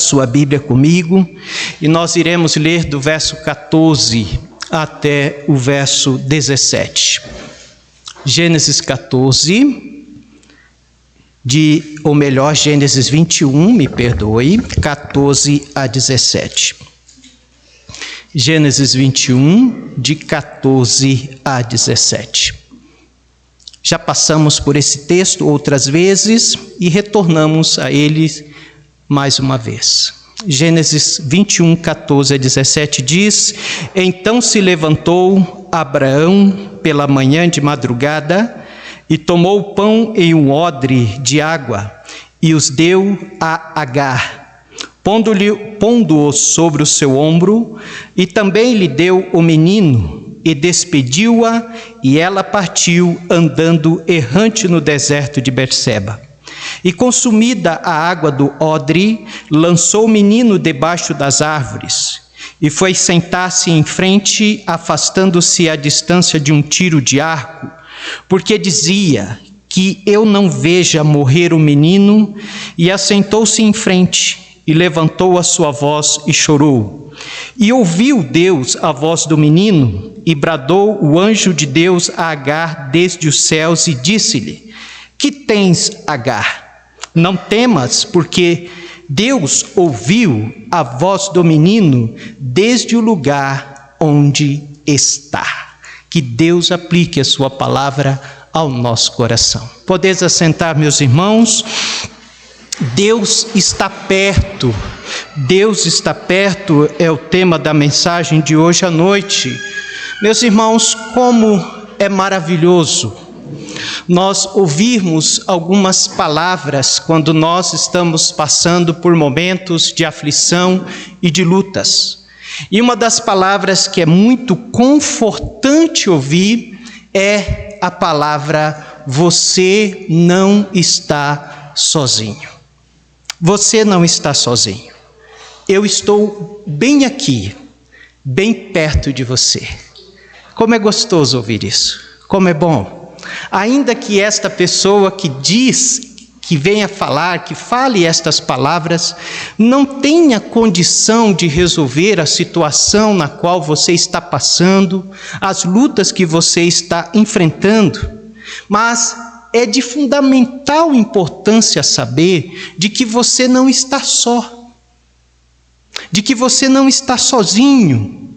sua Bíblia comigo e nós iremos ler do verso 14 até o verso 17. Gênesis 14, Gênesis 21, me perdoe, 14 a 17. Gênesis 21, de 14 a 17. Já passamos por esse texto outras vezes e retornamos a ele mais uma vez. Gênesis 21, 14 a 17 diz: Então se levantou Abraão pela manhã de madrugada e tomou o pão em um odre de água e os deu a Agar, pondo-o sobre o seu ombro, e também lhe deu o menino, e despediu-a, e ela partiu andando errante no deserto de Berseba. E consumida a água do odre, lançou o menino debaixo das árvores, e foi sentar-se em frente, afastando-se à distância de um tiro de arco, porque dizia: que eu não veja morrer o menino, e assentou-se em frente, e levantou a sua voz e chorou. E ouviu Deus a voz do menino, e bradou o anjo de Deus a Agar desde os céus, e disse-lhe: Que tens, Agar? Não temas, porque Deus ouviu a voz do menino desde o lugar onde está. Que Deus aplique a sua palavra ao nosso coração. Podeis assentar, meus irmãos. Deus está perto. Deus está perto é o tema da mensagem de hoje à noite. Meus irmãos, como é maravilhoso nós ouvirmos algumas palavras quando nós estamos passando por momentos de aflição e de lutas. E uma das palavras que é muito confortante ouvir é a palavra: você não está sozinho. Você não está sozinho. Eu estou bem aqui, bem perto de você. Como é gostoso ouvir isso. Como é bom. Ainda que esta pessoa que diz, que venha falar, que fale estas palavras, não tenha condição de resolver a situação na qual você está passando, as lutas que você está enfrentando, mas é de fundamental importância saber de que você não está só, de que você não está sozinho,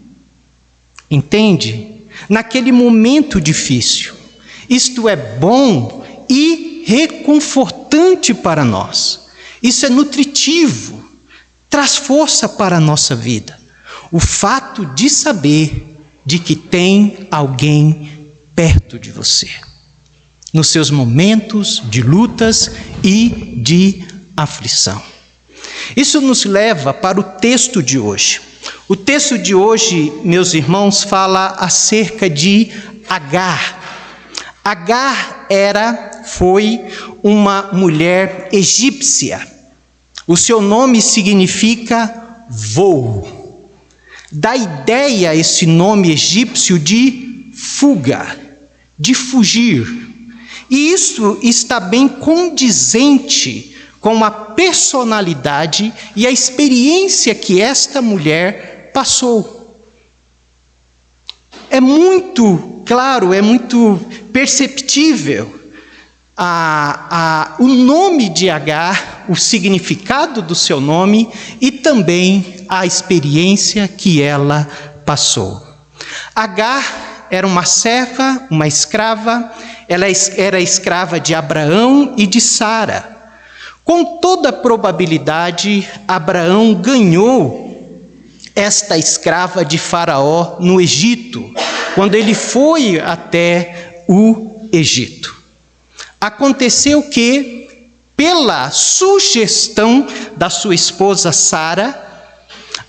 entende? Naquele momento difícil. Isto é bom e reconfortante para nós. Isso é nutritivo, traz força para a nossa vida. O fato de saber de que tem alguém perto de você, nos seus momentos de lutas e de aflição. Isso nos leva para o texto de hoje. O texto de hoje, meus irmãos, fala acerca de Agar. Agar foi uma mulher egípcia. O seu nome significa voo. Dá ideia esse nome egípcio de fuga, de fugir. E isso está bem condizente com a personalidade e a experiência que esta mulher passou. É muito claro, é muito perceptível o nome de Agar, o significado do seu nome e também a experiência que ela passou. Agar era uma serva, uma escrava, ela era escrava de Abraão e de Sara. Com toda probabilidade, Abraão ganhou esta escrava de Faraó no Egito, quando ele foi até o Egito. Aconteceu que, pela sugestão da sua esposa Sara,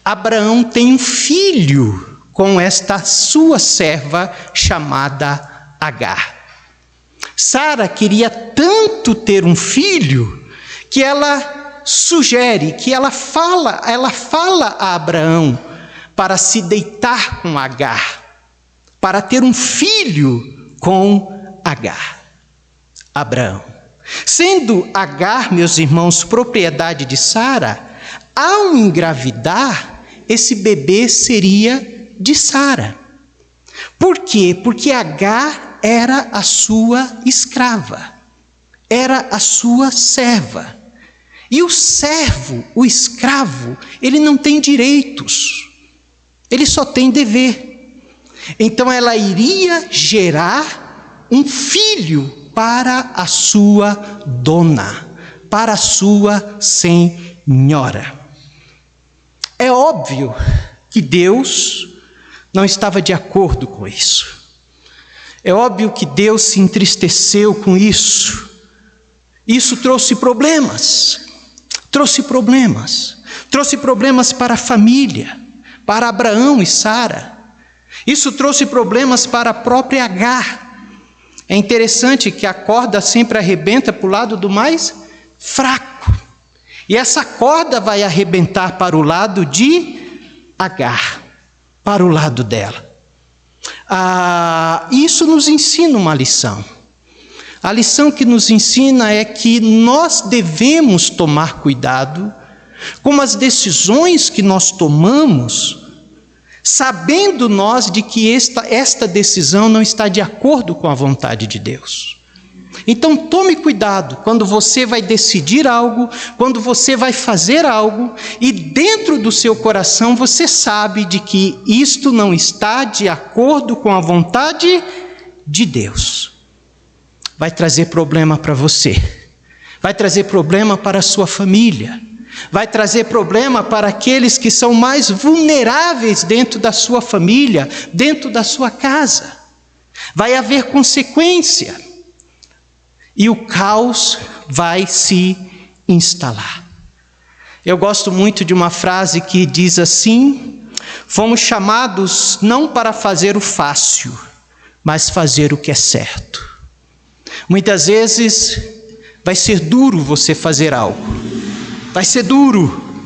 Abraão tem um filho com esta sua serva chamada Agar. Sara queria tanto ter um filho que ela sugere, que ela fala a Abraão para se deitar com Agar, para ter um filho com Agar. Abraão. Sendo Agar, meus irmãos, propriedade de Sara, Ao engravidar, esse bebê seria de Sara. Por quê? Porque Agar era a sua escrava, era a sua serva. E o servo, o escravo, ele não tem direitos, ele só tem dever. Então ela iria gerar um filho para a sua dona, para a sua senhora. É óbvio que Deus não estava de acordo com isso. É óbvio que Deus se entristeceu com isso. Isso trouxe problemas. Trouxe problemas para a família, para Abraão e Sara. Isso trouxe problemas para a própria Agar. É interessante que a corda sempre arrebenta para o lado do mais fraco. E essa corda vai arrebentar para o lado de Agar, para o lado dela. Isso nos ensina uma lição. A lição que nos ensina é que nós devemos tomar cuidado com as decisões que nós tomamos, sabendo nós de que esta decisão não está de acordo com a vontade de Deus. Então tome cuidado quando você vai decidir algo, quando você vai fazer algo, e dentro do seu coração você sabe de que isto não está de acordo com a vontade de Deus. Vai trazer problema para você, vai trazer problema para a sua família, vai trazer problema para aqueles que são mais vulneráveis dentro da sua família, dentro da sua casa. Vai haver consequência e o caos vai se instalar. Eu gosto muito de uma frase que diz assim: fomos chamados não para fazer o fácil, mas fazer o que é certo. Muitas vezes vai ser duro você fazer algo, vai ser duro,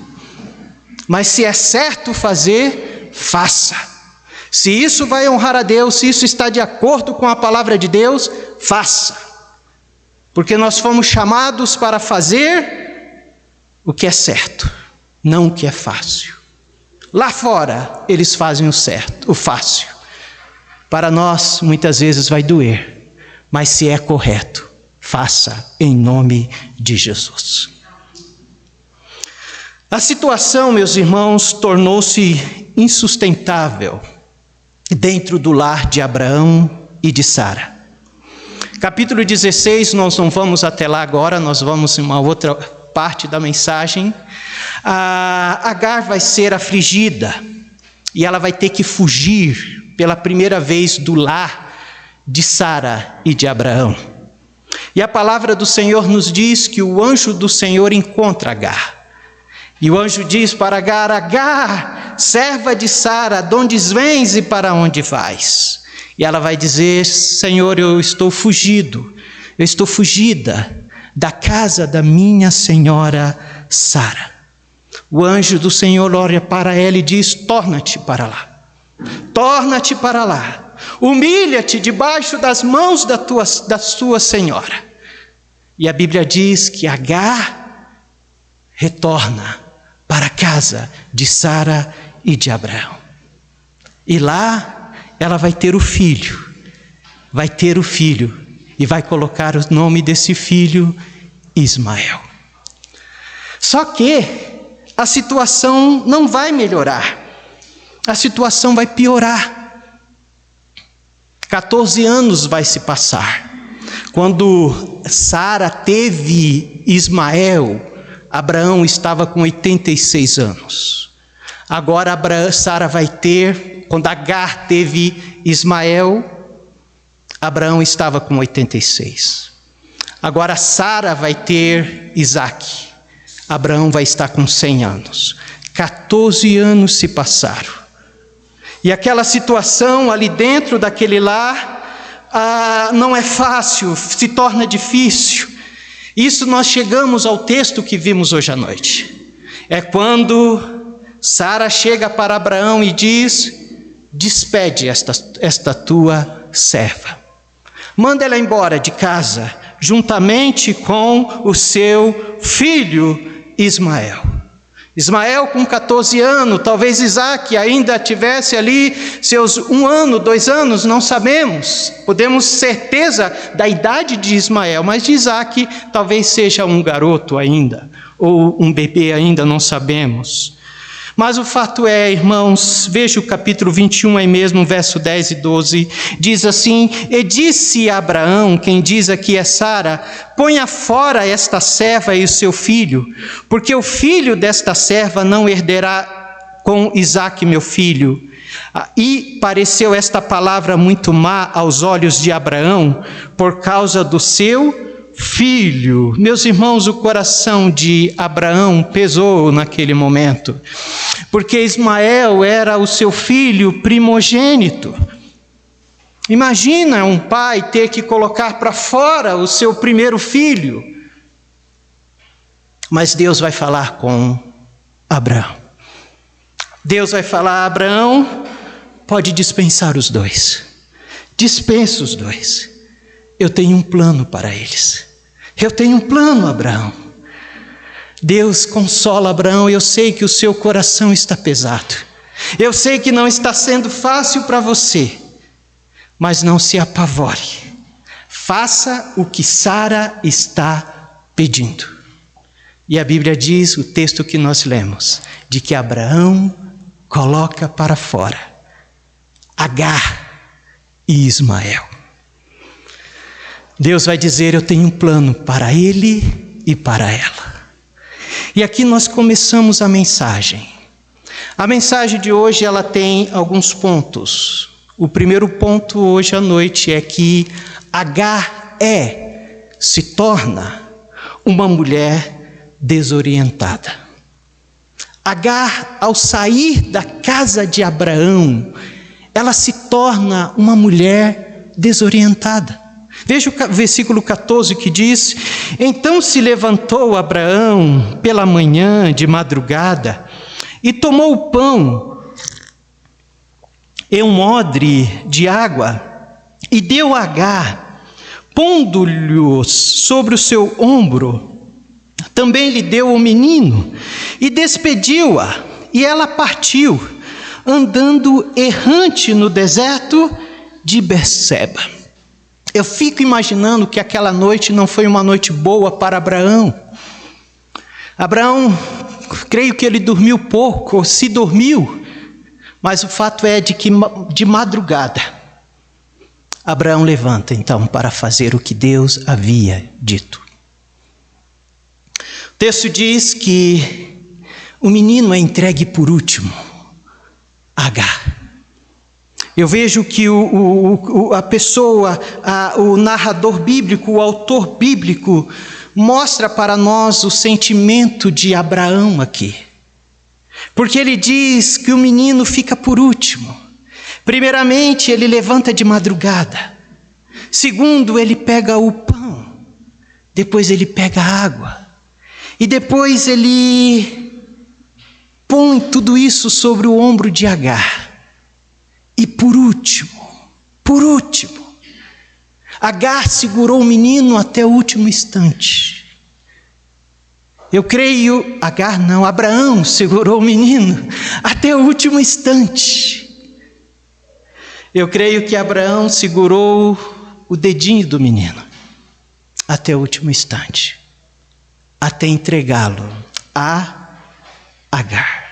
mas se é certo fazer, faça. Se isso vai honrar a Deus, se isso está de acordo com a palavra de Deus, faça. Porque nós fomos chamados para fazer o que é certo, não o que é fácil. Lá fora eles fazem o certo, o fácil. Para nós muitas vezes vai doer. Mas se é correto, faça em nome de Jesus. A situação, meus irmãos, tornou-se insustentável dentro do lar de Abraão e de Sara. Capítulo 16, nós não vamos até lá agora, nós vamos em uma outra parte da mensagem. Agar vai ser afligida e ela vai ter que fugir pela primeira vez do lar de Sara e de Abraão. E a palavra do Senhor nos diz que o anjo do Senhor encontra Agar. E o anjo diz para Agar: Agar, serva de Sara, de onde vens e para onde vais? E ela vai dizer: Senhor, eu estou fugida da casa da minha senhora Sara. O anjo do Senhor olha para ela e diz: torna-te para lá. Humilha-te debaixo das mãos da tua senhora. E a Bíblia diz que Agar retorna para a casa de Sara e de Abraão. E lá ela vai ter o filho, e vai colocar o nome desse filho Ismael. Só que a situação não vai melhorar, a situação vai piorar. 14 anos vai se passar. Quando Sara teve Ismael, Abraão estava com 86 anos. Agora Sara vai ter, quando Agar teve Ismael, Abraão estava com 86. Agora Sara vai ter Isaque. Abraão vai estar com 100 anos. 14 anos se passaram. E aquela situação ali dentro daquele lar não é fácil, se torna difícil. Isso nós chegamos ao texto que vimos hoje à noite. É quando Sara chega para Abraão e diz: despede esta tua serva. Manda ela embora de casa, juntamente com o seu filho Ismael. Ismael com 14 anos, talvez Isaque ainda tivesse ali seus 1 ano, 2 anos, não sabemos. Podemos certeza da idade de Ismael, mas de Isaque talvez seja um garoto ainda, ou um bebê ainda, não sabemos. Mas o fato é, irmãos, veja o capítulo 21 aí mesmo, verso 10 e 12, diz assim: e disse a Abraão, quem diz aqui é Sara, ponha fora esta serva e o seu filho, porque o filho desta serva não herderá com Isaque meu filho. E pareceu esta palavra muito má aos olhos de Abraão, por causa do seu filho. Meus irmãos, o coração de Abraão pesou naquele momento, porque Ismael era o seu filho primogênito. Imagina um pai ter que colocar para fora o seu primeiro filho. Mas Deus vai falar com Abraão. Deus vai falar: Abraão, pode dispensar os dois. Dispensa os dois. Eu tenho um plano para eles. Eu tenho um plano, Abraão. Deus consola Abraão. Eu sei que o seu coração está pesado. Eu sei que não está sendo fácil para você. Mas não se apavore. Faça o que Sara está pedindo. E a Bíblia diz, o texto que nós lemos, de que Abraão coloca para fora Agar e Ismael. Deus vai dizer: eu tenho um plano para ele e para ela. E aqui nós começamos a mensagem. A mensagem de hoje, ela tem alguns pontos. O primeiro ponto hoje à noite é que Agar se torna uma mulher desorientada. Agar, ao sair da casa de Abraão, ela se torna uma mulher desorientada. Veja o versículo 14 que diz: então se levantou Abraão pela manhã de madrugada e tomou o pão e um odre de água e deu a Agar, pondo-lhos sobre o seu ombro. Também lhe deu o menino e despediu-a, e ela partiu, andando errante no deserto de Berseba. Eu fico imaginando que aquela noite não foi uma noite boa para Abraão. Abraão, creio que ele dormiu pouco, ou se dormiu, mas o fato é de que de madrugada, Abraão levanta então para fazer o que Deus havia dito. O texto diz que o menino é entregue por último, Agar. Eu vejo que a pessoa, o narrador bíblico, o autor bíblico, mostra para nós o sentimento de Abraão aqui. Porque ele diz que o menino fica por último. Primeiramente, ele levanta de madrugada. Segundo, ele pega o pão. Depois ele pega a água. E depois ele põe tudo isso sobre o ombro de Agar. E por último, Agar segurou o menino até o último instante. Eu creio, Abraão segurou o menino até o último instante. Eu creio que Abraão segurou o dedinho do menino até o último instante, até entregá-lo a Agar.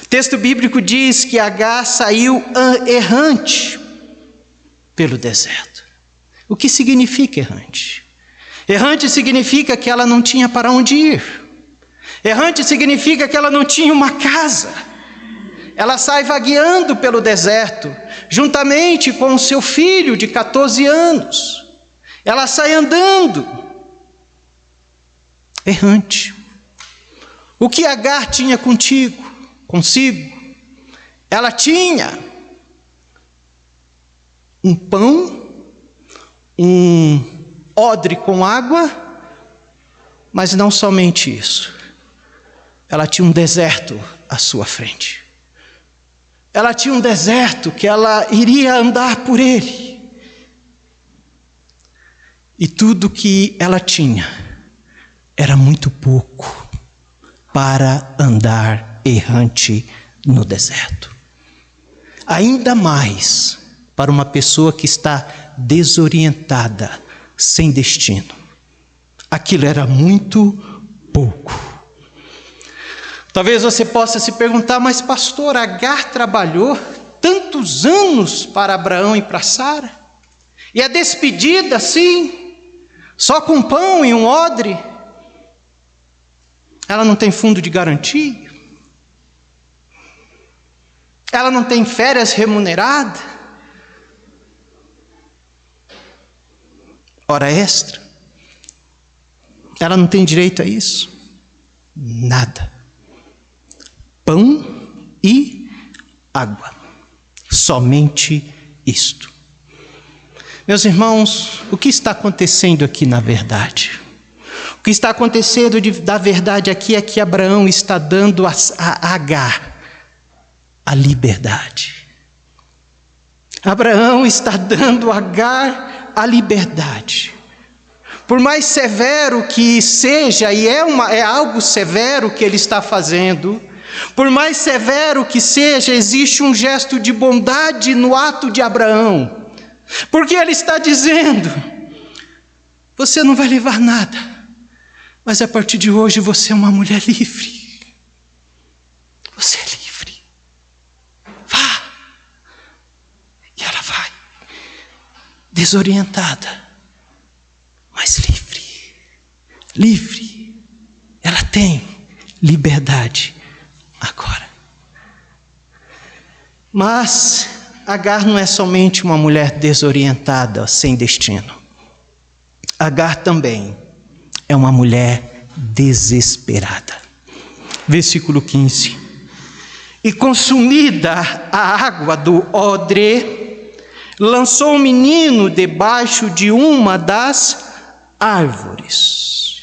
O texto bíblico diz que Agar saiu errante pelo deserto. O que significa errante? Errante significa que ela não tinha para onde ir. Errante significa que ela não tinha uma casa. Ela sai vagueando pelo deserto, juntamente com o seu filho de 14 anos. Ela sai andando. Errante. O que Agar tinha consigo? Ela tinha um pão, um odre com água, mas não somente isso. Ela tinha um deserto à sua frente. Ela tinha um deserto que ela iria andar por ele. E tudo que ela tinha era muito pouco para andar errante no deserto. Ainda mais para uma pessoa que está desorientada, sem destino. Aquilo era muito pouco. Talvez você possa se perguntar, mas pastor, Agar trabalhou tantos anos para Abraão e para Sara? E a despedida assim, só com pão e um odre? Ela não tem fundo de garantia? Ela não tem férias remuneradas? Hora extra? Ela não tem direito a isso? Nada. Pão e água. Somente isto. Meus irmãos, o que está acontecendo aqui na verdade? O que está acontecendo da verdade aqui é que Abraão está dando a Agar a liberdade. Abraão está dando a Agar a liberdade. Por mais severo que seja, e é algo severo que ele está fazendo, por mais severo que seja, existe um gesto de bondade no ato de Abraão, porque ele está dizendo: você não vai levar nada, mas a partir de hoje você é uma mulher livre. Você é livre. Vá. E ela vai, desorientada, mas livre. Livre. Ela tem liberdade agora. Mas Agar não é somente uma mulher desorientada, sem destino. Agar também é uma mulher desesperada. Versículo 15. E consumida a água do odre, lançou o menino debaixo de uma das árvores.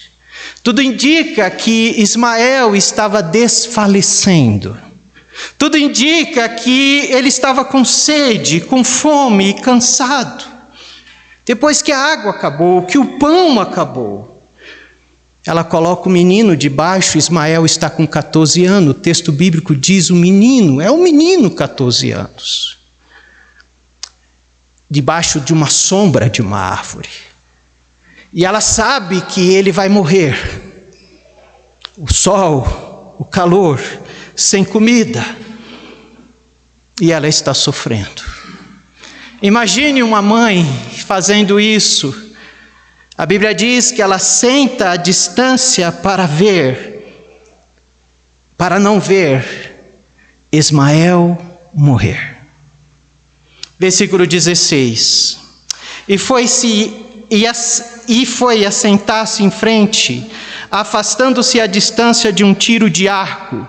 Tudo indica que Ismael estava desfalecendo. Tudo indica que ele estava com sede, com fome e cansado. Depois que a água acabou, que o pão acabou, ela coloca o menino debaixo. Ismael está com 14 anos. O texto bíblico diz o menino, é um menino 14 anos. Debaixo de uma sombra de uma árvore. E ela sabe que ele vai morrer. O sol, o calor, sem comida. E ela está sofrendo. Imagine uma mãe fazendo isso. A Bíblia diz que ela senta à distância para não ver Ismael morrer. Versículo 16. E foi assentar-se em frente, afastando-se à distância de um tiro de arco,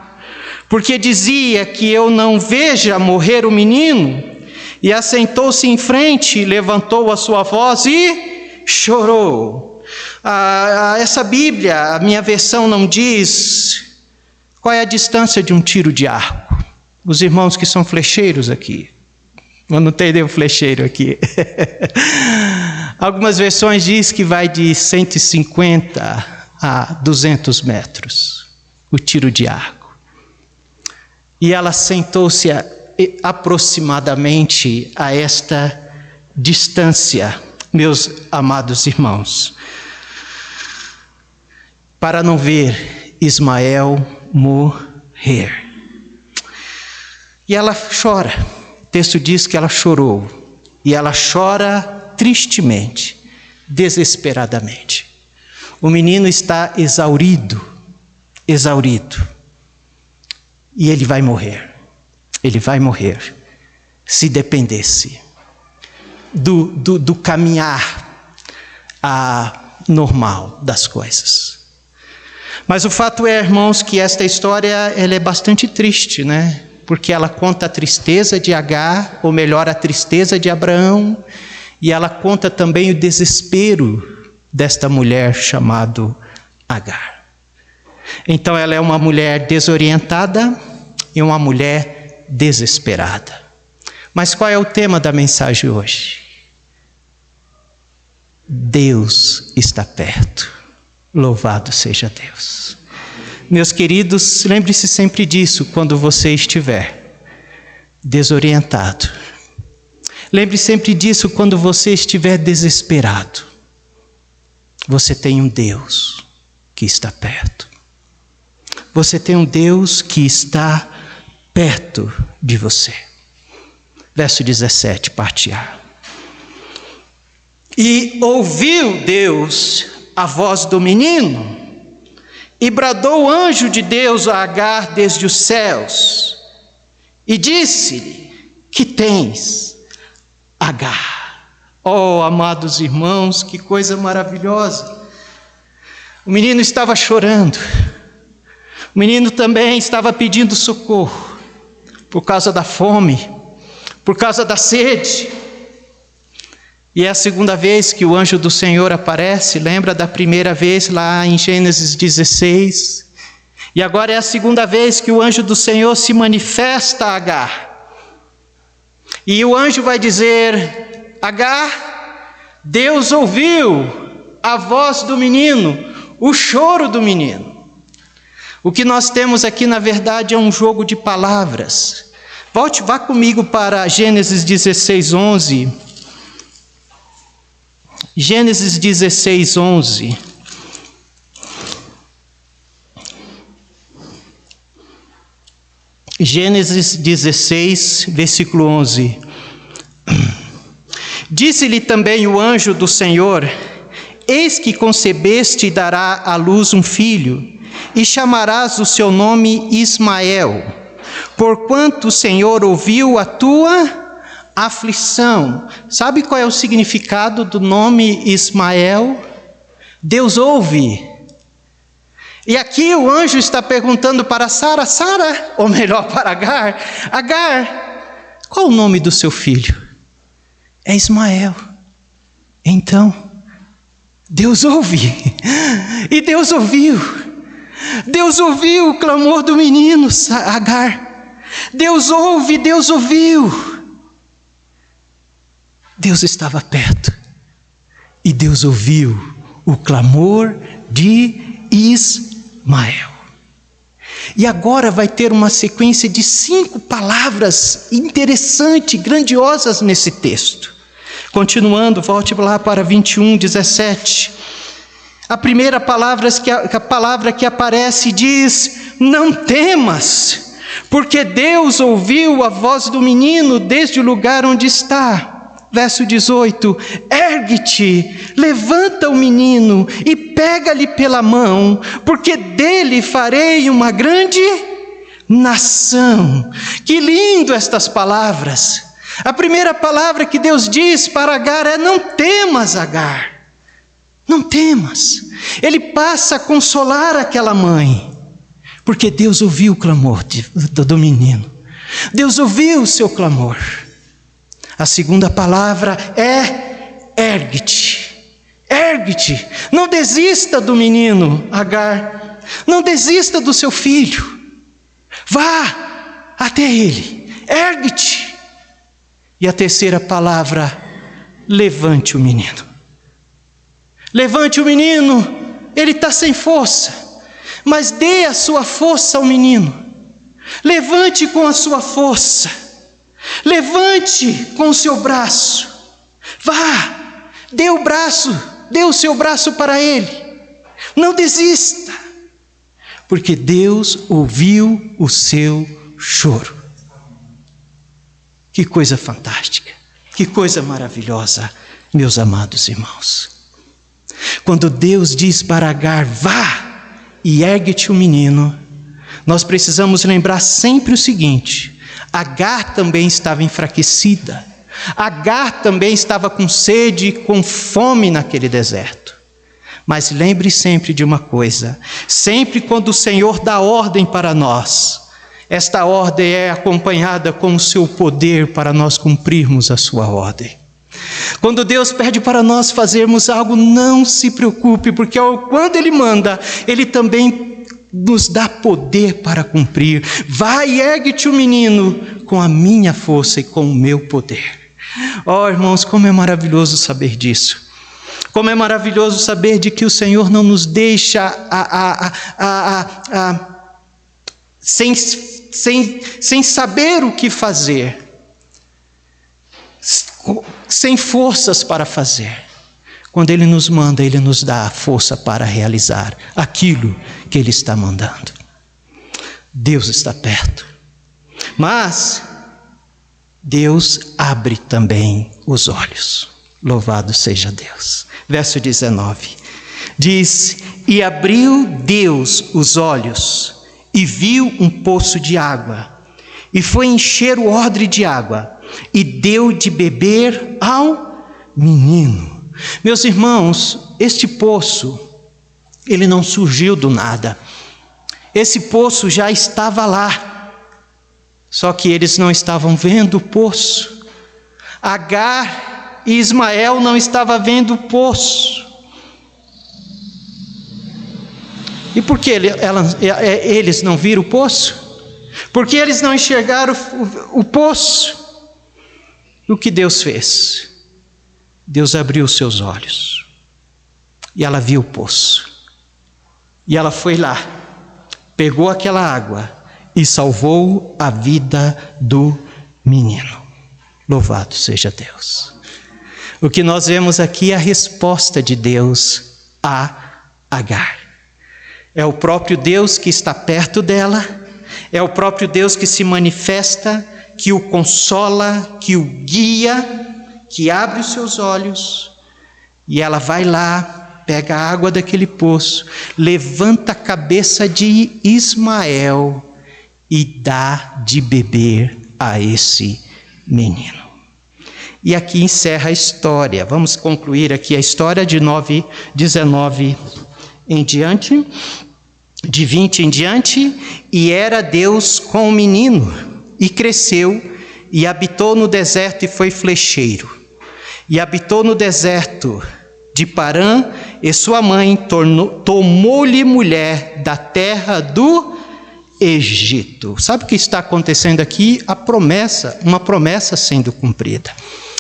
porque dizia que eu não veja morrer o menino. E assentou-se em frente, levantou a sua voz e chorou. Essa Bíblia, a minha versão não diz qual é a distância de um tiro de arco. Os irmãos que são flecheiros aqui, eu não tenho nenhum flecheiro aqui. Algumas versões diz que vai de 150 a 200 metros, o tiro de arco. E ela sentou-se aproximadamente a esta distância, meus amados irmãos, para não ver Ismael morrer. E ela chora. O texto diz que ela chorou. E ela chora tristemente, desesperadamente. O menino está exaurido. E ele vai morrer. Ele vai morrer, se dependesse do caminhar normal das coisas. Mas o fato é, irmãos, que esta história ela é bastante triste, né? Porque ela conta a tristeza de Agar, ou melhor, a tristeza de Abraão, e ela conta também o desespero desta mulher chamada Agar. Então ela é uma mulher desorientada e uma mulher desesperada. Mas qual é o tema da mensagem hoje? Deus está perto. Louvado seja Deus. Meus queridos, lembre-se sempre disso quando você estiver desorientado. Lembre sempre disso quando você estiver desesperado. Você tem um Deus que está perto. Você tem um Deus que está perto de você. Verso 17, parte A. E ouviu Deus a voz do menino, e bradou o anjo de Deus a Agar desde os céus, e disse-lhe: que tens, Agar? Oh, amados irmãos, que coisa maravilhosa! O menino estava chorando, o menino também estava pedindo socorro, por causa da fome, por causa da sede. E é a segunda vez que o anjo do Senhor aparece. Lembra da primeira vez lá em Gênesis 16? E agora é a segunda vez que o anjo do Senhor se manifesta a Agar. E o anjo vai dizer: Agar, Deus ouviu a voz do menino, o choro do menino. O que nós temos aqui, na verdade, é um jogo de palavras. Vá comigo para Gênesis 16, 11. Gênesis 16, 11. Gênesis 16, versículo 11. Disse-lhe também o anjo do Senhor: eis que concebeste e dará à luz um filho, e chamarás o seu nome Ismael, porquanto o Senhor ouviu a tua aflição. Sabe qual é o significado do nome Ismael? Deus ouve. E aqui o anjo está perguntando para Sara, ou melhor, para Agar: Agar, qual o nome do seu filho? É Ismael. Então, Deus ouve. E Deus ouviu. Deus ouviu o clamor do menino, Agar. Deus ouve, Deus ouviu. Deus estava perto, e Deus ouviu o clamor de Ismael. E agora vai ter uma sequência de 5 palavras interessantes, grandiosas nesse texto. Continuando, volte lá para 21, 17. A primeira palavra que aparece diz: não temas, porque Deus ouviu a voz do menino desde o lugar onde está. Verso 18: ergue-te, levanta o menino e pega-lhe pela mão, porque dele farei uma grande nação. Que lindo estas palavras! A primeira palavra que Deus diz para Agar é: não temas, Agar, não temas. Ele passa a consolar aquela mãe, porque Deus ouviu o clamor do menino. Deus ouviu o seu clamor. A segunda palavra é: ergue-te, ergue-te. Não desista do menino, Agar. Não desista do seu filho. Vá até ele, ergue-te. E a terceira palavra: levante o menino. Levante o menino, ele está sem força, mas dê a sua força ao menino. Levante com a sua força. Levante com o seu braço. Vá, dê o seu braço para ele. Não desista, porque Deus ouviu o seu choro. Que coisa fantástica, que coisa maravilhosa, meus amados irmãos. Quando Deus diz para Agar: vá e ergue-te o menino, nós precisamos lembrar sempre o seguinte: Agar também estava enfraquecida. Agar também estava com sede e com fome naquele deserto. Mas lembre sempre de uma coisa: sempre quando o Senhor dá ordem para nós, esta ordem é acompanhada com o seu poder para nós cumprirmos a sua ordem. Quando Deus pede para nós fazermos algo, não se preocupe, porque quando Ele manda, Ele também nos dá poder para cumprir. Vai e ergue-te o menino com a minha força e com o meu poder. Oh, irmãos, como é maravilhoso saber disso. Como é maravilhoso saber de que o Senhor não nos deixa sem saber o que fazer, sem forças para fazer. Quando Ele nos manda, Ele nos dá a força para realizar aquilo que Ele está mandando. Deus está perto. Mas Deus abre também os olhos. Louvado seja Deus. Verso 19. Diz: e abriu Deus os olhos, e viu um poço de água, e foi encher o odre de água, e deu de beber ao menino. Meus irmãos, este poço, ele não surgiu do nada. Esse poço já estava lá, só que eles não estavam vendo o poço. Agar e Ismael não estavam vendo o poço. E por que eles não viram o poço? Porque eles não enxergaram o poço. O que Deus fez? Deus abriu os seus olhos, e ela viu o poço, e ela foi lá, pegou aquela água e salvou a vida do menino. Louvado seja Deus. O que nós vemos aqui é a resposta de Deus a Agar. É o próprio Deus que está perto dela, é o próprio Deus que se manifesta, que o consola, que o guia, que abre os seus olhos, e ela vai lá, pega a água daquele poço, levanta a cabeça de Ismael e dá de beber a esse menino. E aqui encerra a história. Vamos concluir aqui a história de 19 em diante, de 20 em diante. E era Deus com o menino, e cresceu, e habitou no deserto, e foi flecheiro. E habitou no deserto de Parã, e sua mãe tomou-lhe mulher da terra do Egito. Sabe o que está acontecendo aqui? A promessa, uma promessa sendo cumprida.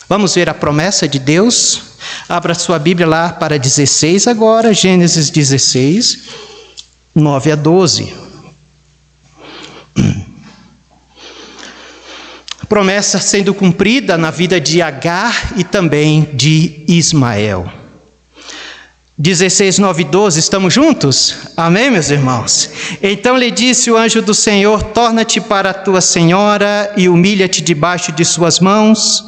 Vamos ver a promessa de Deus. Abra sua Bíblia lá para 16 agora, Gênesis 16, 9 a 12. Promessa sendo cumprida na vida de Agar e também de Ismael. 16, 9 e 12, estamos juntos? Amém, meus irmãos? Então lhe disse o anjo do Senhor: torna-te para a tua senhora e humilha-te debaixo de suas mãos.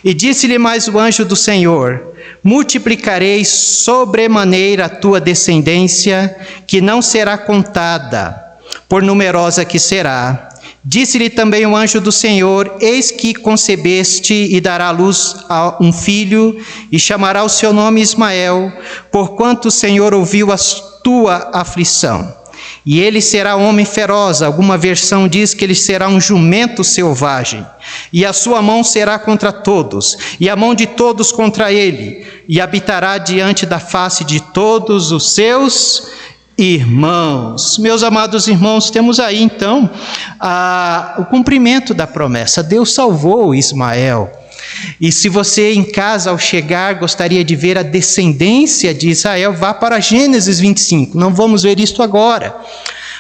E disse-lhe mais o anjo do Senhor: multiplicarei sobremaneira a tua descendência, que não será contada, por numerosa que será. Disse-lhe também o anjo do Senhor: eis que concebeste e dará à luz a um filho, e chamará o seu nome Ismael, porquanto o Senhor ouviu a tua aflição. E ele será homem feroz. Alguma versão diz que ele será um jumento selvagem. E a sua mão será contra todos, e a mão de todos contra ele, e habitará diante da face de todos os seus irmãos. Meus amados irmãos, temos aí então o cumprimento da promessa. Deus salvou Ismael. E se você em casa ao chegar gostaria de ver a descendência de Israel, vá para Gênesis 25, não vamos ver isto agora.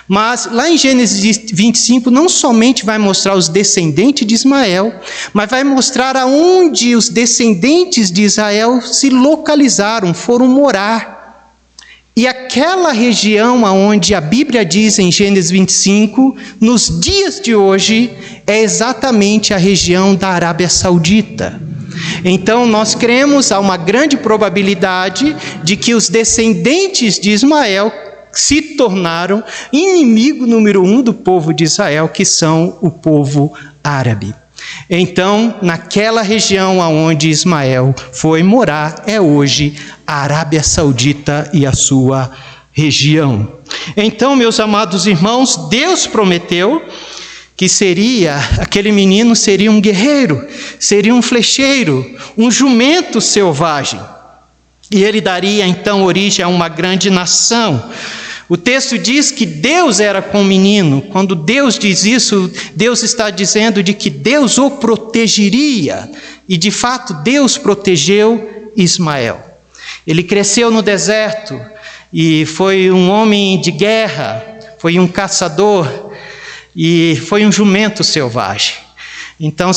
Mas lá em Gênesis 25 não somente vai mostrar os descendentes de Ismael, mas vai mostrar aonde os descendentes de Israel se localizaram, foram morar. E aquela região aonde a Bíblia diz em Gênesis 25, nos dias de hoje, é exatamente a região da Arábia Saudita. Então nós cremos, há uma grande probabilidade de que os descendentes de Ismael se tornaram inimigo número 1 do povo de Israel, que são o povo árabe. Então, naquela região aonde Ismael foi morar, é hoje a Arábia Saudita e a sua região. Então, meus amados irmãos, Deus prometeu que aquele menino seria um guerreiro, seria um flecheiro, um jumento selvagem. E ele daria então origem a uma grande nação. O texto diz que Deus era com o menino. Quando Deus diz isso, Deus está dizendo de que Deus o protegeria. E de fato Deus protegeu Ismael. Ele cresceu no deserto e foi um homem de guerra, foi um caçador e foi um jumento selvagem. Então,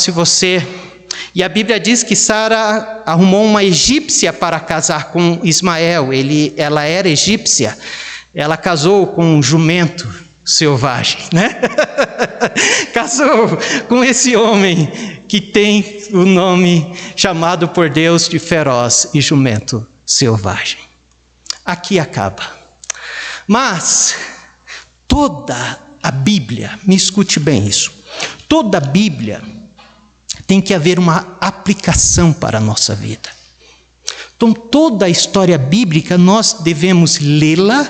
E a Bíblia diz que Sara arrumou uma egípcia para casar com Ismael. Ela era egípcia, ela casou com um jumento selvagem, né? Casou com esse homem que tem o nome chamado por Deus de feroz e jumento selvagem. Aqui acaba. Mas toda a Bíblia, me escute bem isso, toda a Bíblia tem que haver uma aplicação para a nossa vida. Então, toda a história bíblica nós devemos lê-la,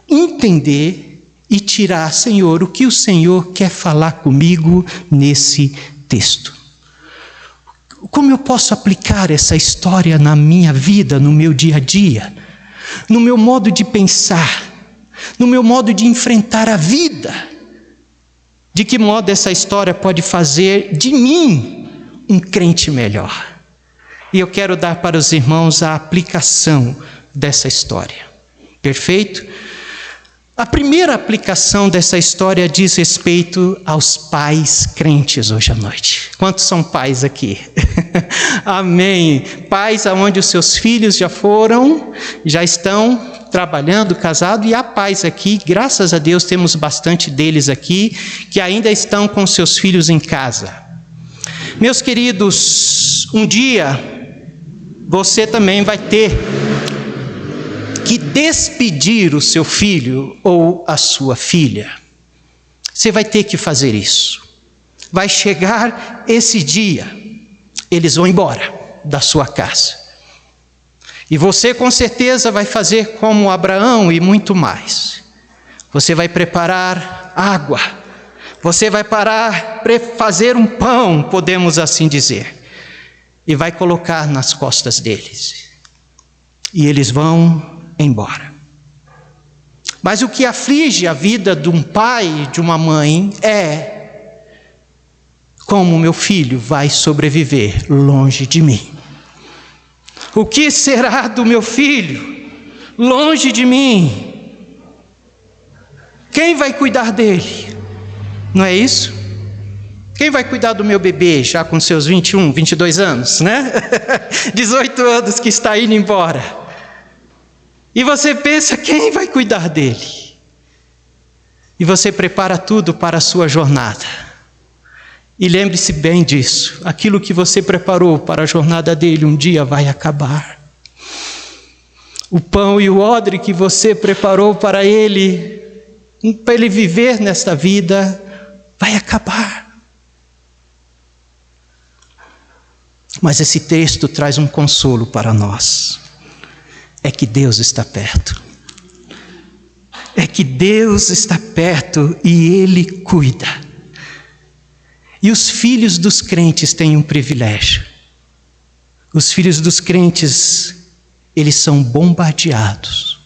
entender e tirar, Senhor, o que o Senhor quer falar comigo nesse texto. Como eu posso aplicar essa história na minha vida, no meu dia a dia, no meu modo de pensar, no meu modo de enfrentar a vida? De que modo essa história pode fazer de mim um crente melhor? E eu quero dar para os irmãos a aplicação dessa história. Perfeito? A primeira aplicação dessa história diz respeito aos pais crentes hoje à noite. Quantos são pais aqui? Amém. Pais aonde os seus filhos já estão trabalhando, casado, e há pais aqui, graças a Deus temos bastante deles aqui, que ainda estão com seus filhos em casa. Meus queridos, um dia você também vai ter que despedir o seu filho ou a sua filha. Você vai ter que fazer isso. Vai chegar esse dia, eles vão embora da sua casa. E você com certeza vai fazer como Abraão e muito mais. Você vai preparar água, você vai fazer um pão, podemos assim dizer, e vai colocar nas costas deles. E eles vão embora. Mas o que aflige a vida de um pai e de uma mãe é como meu filho vai sobreviver longe de mim. O que será do meu filho longe de mim? Quem vai cuidar dele? Não é isso? Quem vai cuidar do meu bebê já com seus 21, 22 anos, né? 18 anos que está indo embora. E você pensa, quem vai cuidar dele? E você prepara tudo para a sua jornada. E lembre-se bem disso, aquilo que você preparou para a jornada dele um dia vai acabar. O pão e o odre que você preparou para ele viver nesta vida, vai acabar. Mas esse texto traz um consolo para nós. É que Deus está perto. É que Deus está perto e Ele cuida. E os filhos dos crentes têm um privilégio. Os filhos dos crentes, eles são bombardeados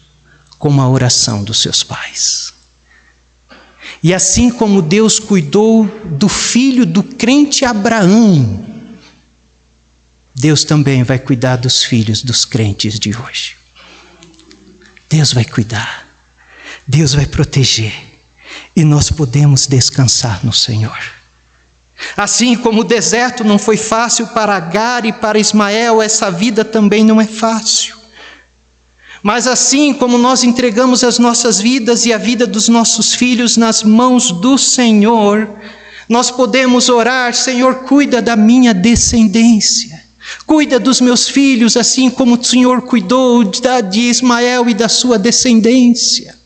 com a oração dos seus pais. E assim como Deus cuidou do filho do crente Abraão, Deus também vai cuidar dos filhos dos crentes de hoje. Deus vai cuidar, Deus vai proteger, e nós podemos descansar no Senhor. Assim como o deserto não foi fácil para Agar e para Ismael, essa vida também não é fácil. Mas assim como nós entregamos as nossas vidas e a vida dos nossos filhos nas mãos do Senhor, nós podemos orar: Senhor, cuida da minha descendência, cuida dos meus filhos, assim como o Senhor cuidou de Ismael e da sua descendência.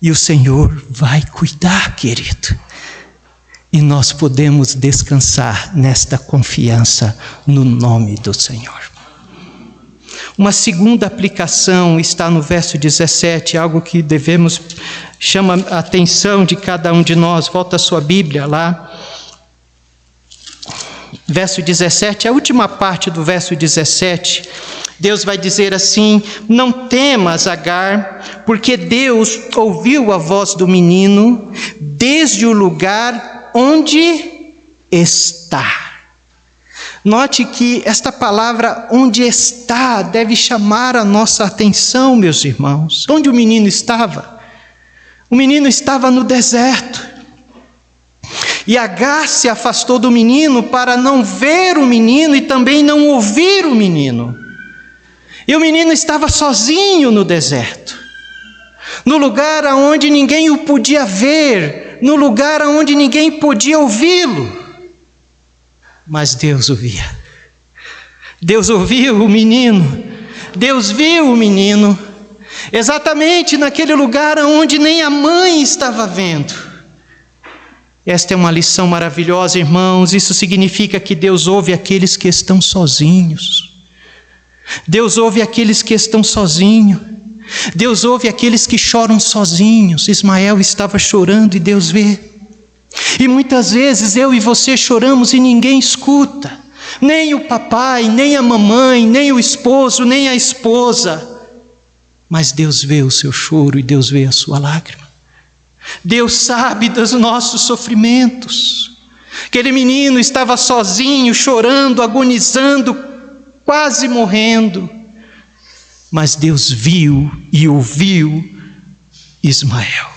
E o Senhor vai cuidar, querido. E nós podemos descansar nesta confiança no nome do Senhor. Uma segunda aplicação está no verso 17, algo que chama a atenção de cada um de nós. Volta a sua Bíblia lá. Verso 17, a última parte do verso 17, Deus vai dizer assim: não temas, Agar, porque Deus ouviu a voz do menino desde o lugar onde está. Note que esta palavra onde está deve chamar a nossa atenção, meus irmãos. Onde o menino estava? O menino estava no deserto. E Agar se afastou do menino para não ver o menino e também não ouvir o menino. E o menino estava sozinho no deserto, no lugar onde ninguém o podia ver, no lugar onde ninguém podia ouvi-lo. Mas Deus o via. Deus ouviu o menino, Deus viu o menino, exatamente naquele lugar onde nem a mãe estava vendo. Esta é uma lição maravilhosa, irmãos. Isso significa que Deus ouve aqueles que estão sozinhos. Deus ouve aqueles que estão sozinhos. Deus ouve aqueles que choram sozinhos. Ismael estava chorando e Deus vê. E muitas vezes eu e você choramos e ninguém escuta. Nem o papai, nem a mamãe, nem o esposo, nem a esposa. Mas Deus vê o seu choro e Deus vê a sua lágrima. Deus sabe dos nossos sofrimentos. Aquele menino estava sozinho, chorando, agonizando, quase morrendo. Mas Deus viu e ouviu Ismael.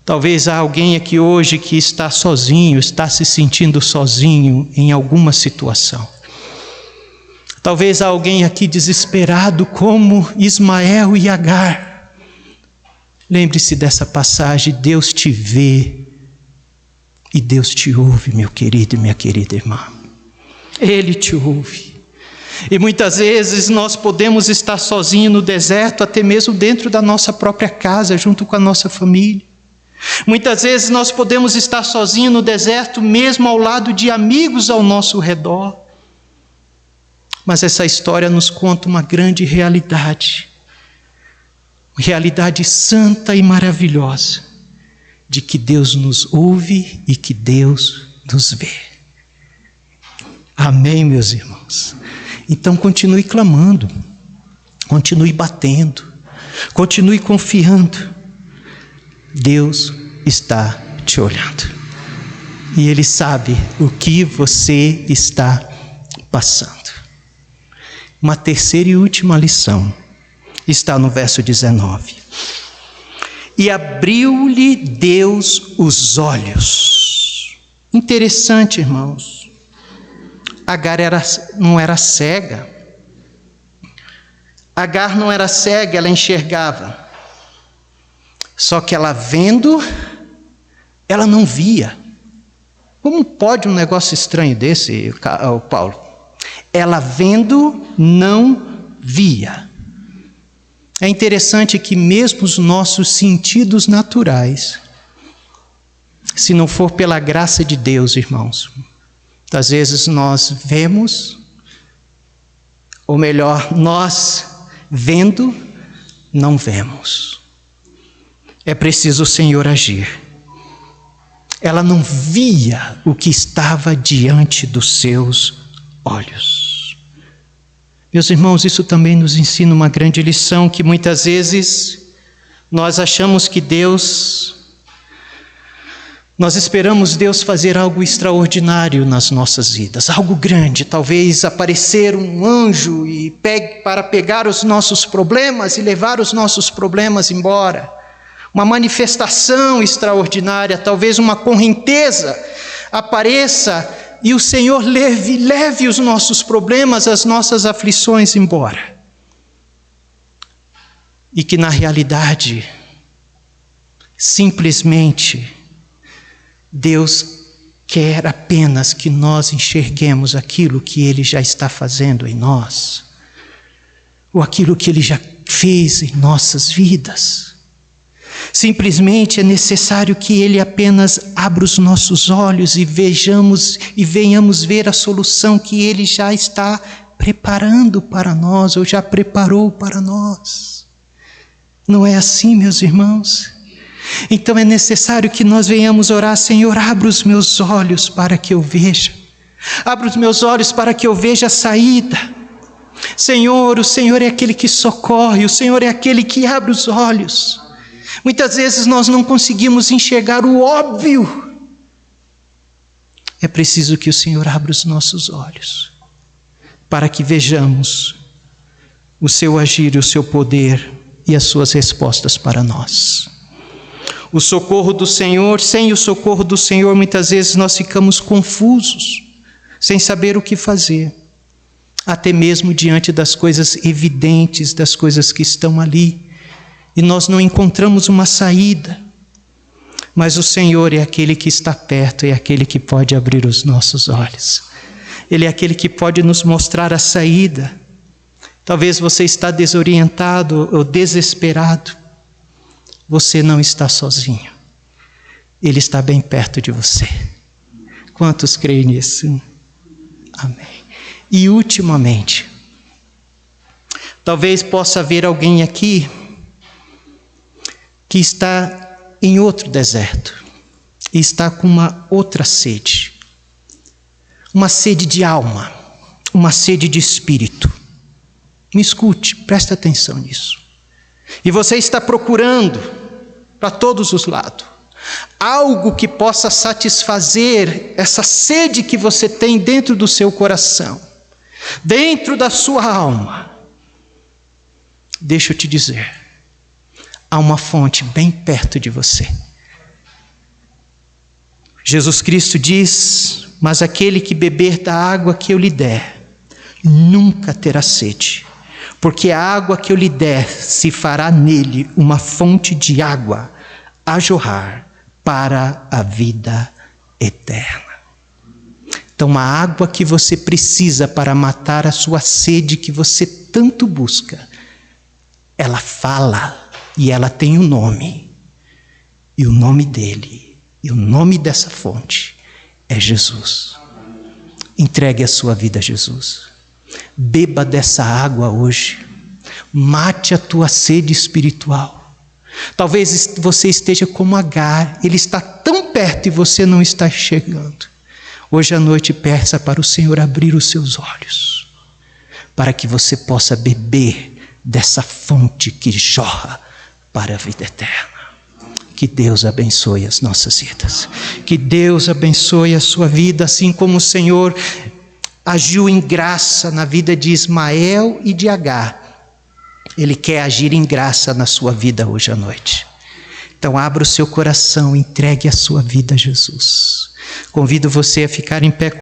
Talvez há alguém aqui hoje que está sozinho, está se sentindo sozinho em alguma situação. Talvez há alguém aqui desesperado como Ismael e Agar. Lembre-se dessa passagem: Deus te vê e Deus te ouve, meu querido e minha querida irmã. Ele te ouve. E muitas vezes nós podemos estar sozinhos no deserto, até mesmo dentro da nossa própria casa, junto com a nossa família. Muitas vezes nós podemos estar sozinhos no deserto, mesmo ao lado de amigos ao nosso redor. Mas essa história nos conta uma grande realidade santa e maravilhosa, de que Deus nos ouve e que Deus nos vê. Amém, meus irmãos? Então continue clamando, continue batendo, continue confiando. Deus está te olhando e Ele sabe o que você está passando. Uma terceira e última lição está no verso 19. E abriu-lhe Deus os olhos. Interessante, irmãos. Agar não era cega. Agar não era cega, ela enxergava. Só que ela vendo, ela não via. Como pode um negócio estranho desse, Paulo? Ela vendo, não via. É interessante que mesmo os nossos sentidos naturais, se não for pela graça de Deus, irmãos, às vezes nós vemos, ou melhor, nós vendo, não vemos. É preciso o Senhor agir. Ela não via o que estava diante dos seus olhos. Meus irmãos, isso também nos ensina uma grande lição, que muitas vezes nós achamos que nós esperamos Deus fazer algo extraordinário nas nossas vidas, algo grande, talvez aparecer um anjo para pegar os nossos problemas e levar os nossos problemas embora. Uma manifestação extraordinária, talvez uma correnteza apareça e o Senhor leve os nossos problemas, as nossas aflições embora. E que na realidade, simplesmente, Deus quer apenas que nós enxerguemos aquilo que Ele já está fazendo em nós, ou aquilo que Ele já fez em nossas vidas. Simplesmente é necessário que Ele apenas abra os nossos olhos e vejamos e venhamos ver a solução que Ele já está preparando para nós, ou já preparou para nós. Não é assim, meus irmãos? Então é necessário que nós venhamos orar: Senhor, abra os meus olhos para que eu veja. Abra os meus olhos para que eu veja a saída. Senhor, o Senhor é aquele que socorre, o Senhor é aquele que abre os olhos. Muitas vezes nós não conseguimos enxergar o óbvio. É preciso que o Senhor abra os nossos olhos, para que vejamos o seu agir, o seu poder e as suas respostas para nós. O socorro do Senhor, sem o socorro do Senhor, muitas vezes nós ficamos confusos, sem saber o que fazer, até mesmo diante das coisas evidentes, das coisas que estão ali, e nós não encontramos uma saída. Mas o Senhor é aquele que está perto, é aquele que pode abrir os nossos olhos. Ele é aquele que pode nos mostrar a saída. Talvez você está desorientado ou desesperado. Você não está sozinho. Ele está bem perto de você. Quantos creem nisso? Amém. E ultimamente, talvez possa haver alguém aqui que está em outro deserto e está com uma outra sede. Uma sede de alma, uma sede de espírito. Me escute, presta atenção nisso. E você está procurando para todos os lados algo que possa satisfazer essa sede que você tem dentro do seu coração, dentro da sua alma. Deixa eu te dizer, há uma fonte bem perto de você. Jesus Cristo diz: mas aquele que beber da água que eu lhe der, nunca terá sede, porque a água que eu lhe der se fará nele uma fonte de água a jorrar para a vida eterna. Então a água que você precisa para matar a sua sede que você tanto busca, ela fala e ela tem um nome. E o nome dele, e o nome dessa fonte é Jesus. Entregue a sua vida a Jesus. Beba dessa água hoje. Mate a tua sede espiritual. Talvez você esteja como Agar, ele está tão perto e você não está chegando. Hoje à noite peça para o Senhor abrir os seus olhos, para que você possa beber dessa fonte que jorra para a vida eterna. Que Deus abençoe as nossas vidas. Que Deus abençoe a sua vida, assim como o Senhor agiu em graça na vida de Ismael e de Agar. Ele quer agir em graça na sua vida hoje à noite. Então abra o seu coração, entregue a sua vida a Jesus. Convido você a ficar em pé.